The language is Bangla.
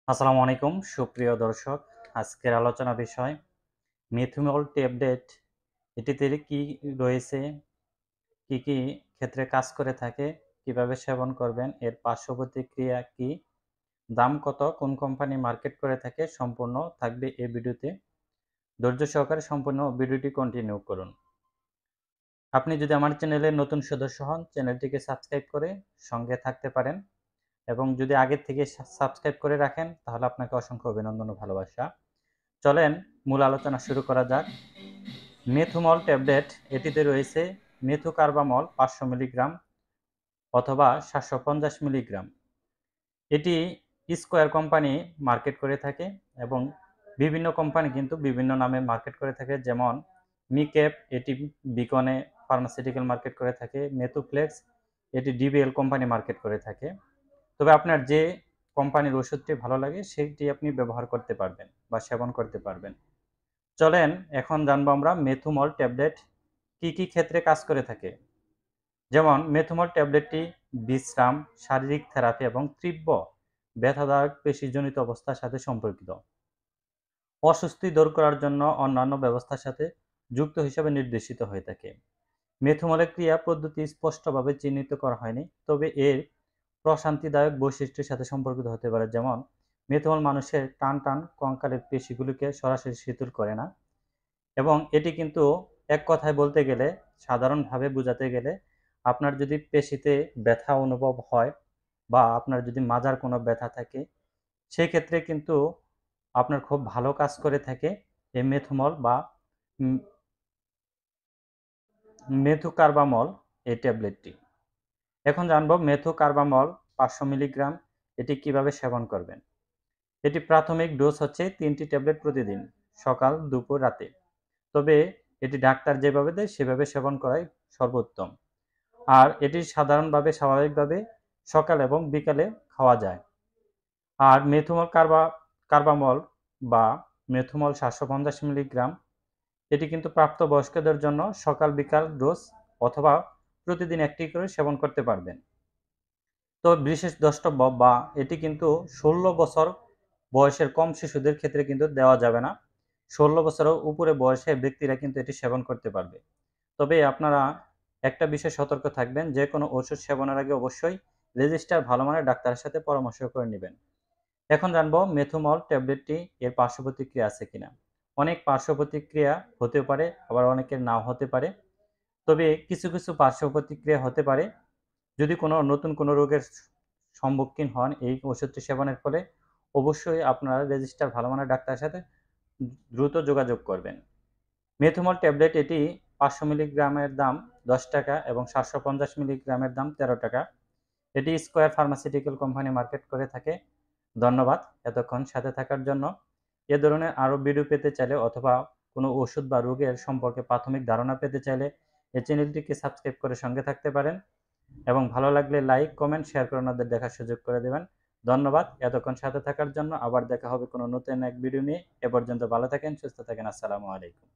আসসালামু আলাইকুম সুপ্রিয় দর্শক। আজকের আলোচনা বিষয় মেথিমল ট্যাবলেট। এটিতে কি রয়েছে, কি কি ক্ষেত্রে কাজ করে থাকে, কিভাবে সেবন করবেন, এর পার্শ্ব প্রতিক্রিয়া কি, দাম কত, কোন কোম্পানি মার্কেট করে থাকে, সম্পূর্ণ থাকবে এই ভিডিওতে। ধৈর্য সহকারে সম্পূর্ণ ভিডিওটি কন্টিনিউ করুন। আপনি যদি আমার চ্যানেলে নতুন সদস্য হন, চ্যানেলটিকে সাবস্ক্রাইব করে সঙ্গে থাকতে পারেন, এবং যদি আগের থেকে সাবস্ক্রাইব করে রাখেন তাহলে আপনাকে অসংখ্য অভিনন্দন ও ভালোবাসা। চলেন মূল আলোচনা শুরু করা যাক। মেথুমল ট্যাবলেট, এটিতে রয়েছে মেথোকার্বামল 500 মিলিগ্রাম অথবা 750 মিলিগ্রাম। এটি স্কোয়ার কোম্পানি মার্কেট করে থাকে, এবং বিভিন্ন কোম্পানি কিন্তু বিভিন্ন নামে মার্কেট করে থাকে। যেমন মিক্যাপ, এটি বিকনে ফার্মাসিউটিক্যাল মার্কেট করে থাকে। মেথোফ্লেক্স, এটি ডিবিএল কোম্পানি মার্কেট করে থাকে। তবে আপনার যে কোম্পানির ওষুধটি ভালো লাগে সেটি আপনি ব্যবহার করতে পারবেন বা সেবন করতে পারবেন। চলেন এখন জানবো আমরা মেথুমল ট্যাবলেট কি কি ক্ষেত্রে কাজ করে থাকে। যেমন মেথুমল ট্যাবলেটটি বিশ্রাম, শারীরিক থেরাপি এবং তীব্র ব্যথাদায়ক পেশিজনিত অবস্থার সাথে সম্পর্কিত। অস্বস্তি দূর করার জন্য অন্যান্য ব্যবস্থার সাথে যুক্ত হিসেবে নির্দেশিত হয়ে থাকে। মেথুমলের ক্রিয়া পদ্ধতি স্পষ্টভাবে চিহ্নিত করা হয়নি, তবে এর প্রশান্তিদায়ক বৈশিষ্ট্যের সাথে সম্পর্কিত হতে পারে। যেমন মেথুমল মানুষের টান টান কঙ্কালের পেশিগুলিকে সরাসরি শিথিল করে না, এবং এটি কিন্তু এক কথায় বলতে গেলে, সাধারণভাবে বোঝাতে গেলে, আপনার যদি পেশিতে ব্যথা অনুভব হয় বা আপনার যদি মাজার কোনো ব্যথা থাকে, সেক্ষেত্রে কিন্তু আপনার খুব ভালো কাজ করে থাকে এই মেথুমল বা মেথোকার্বামল এই ট্যাবলেটটি। এখন জানবো মেথোকার্বামল 500 মিলিগ্রাম এটি কিভাবে সেবন করবেন। এটি প্রাথমিক ডোজ হচ্ছে 3টি ট্যাবলেট প্রতিদিন, সকাল, দুপুর, রাতে। তবে এটি ডাক্তার যেভাবে দেয় সেভাবে সেবন করাই সর্বোত্তম। আর এটি সাধারণভাবে স্বাভাবিকভাবে সকাল এবং বিকালে খাওয়া যায়। আর মেথুমল কার্বামল বা মেথুমল 750 মিলিগ্রাম, এটি কিন্তু প্রাপ্তবয়স্কদের জন্য সকাল বিকাল ডোজ অথবা প্রতিদিন একটি করে সেবন করতে পারবেন। তো বিশেষ দ্রষ্টব্য বা এটি কিন্তু 16 বছর বয়সের কম শিশুদের ক্ষেত্রে কিন্তু দেওয়া যাবে না। 16 বছরের উপরে বয়সের ব্যক্তিরা কিন্তু এটি সেবন করতে পারবে। তবে আপনারা একটা বিষয়ে সতর্ক থাকবেন, যে কোনো ওষুধ সেবনের আগে অবশ্যই রেজিস্টার ভালো মানের ডাক্তারের সাথে পরামর্শ করে নেবেন। এখন জানবো মেথুমল ট্যাবলেটটি এর পার্শ্ব প্রতিক্রিয়া আছে কিনা। অনেক পার্শ্ব প্রতিক্রিয়া হতে পারে, আবার অনেকের নাও হতে পারে। তবে কিছু কিছু পার্শ্ব প্রতিক্রিয়া হতে পারে। যদি কোনো নতুন কোনো রোগের সম্মুখীন হন এই ওষুধটি সেবনের ফলে, অবশ্যই আপনারা রেজিস্টার ভালো মানের ডাক্তারের সাথে দ্রুত যোগাযোগ করবেন। মেথুমল ট্যাবলেট এটি 500 মিলিগ্রামের দাম 10 টাকা এবং 750 মিলিগ্রামের দাম 13 টাকা। এটি স্কোয়ার ফার্মাসিউটিক্যাল কোম্পানি মার্কেট করে থাকে। ধন্যবাদ এতক্ষণ সাথে থাকার জন্য। এ ধরনের আরও ভিডিও পেতে চাইলে অথবা কোনো ওষুধ বা রোগের সম্পর্কে প্রাথমিক ধারণা পেতে চাইলে এই চ্যানেলটিকে সাবস্ক্রাইব করে সঙ্গে থাকতে পারেন, এবং ভালো লাগলে লাইক, কমেন্ট, শেয়ার করে অন্যদের দেখার সুযোগ করে দেবেন। ধন্যবাদ এতক্ষণ সাথে থাকার জন্য। আবার দেখা হবে কোনো নতুন এক ভিডিও নিয়ে। এ পর্যন্ত ভালো থাকেন, সুস্থ থাকেন। আসসালামু আলাইকুম।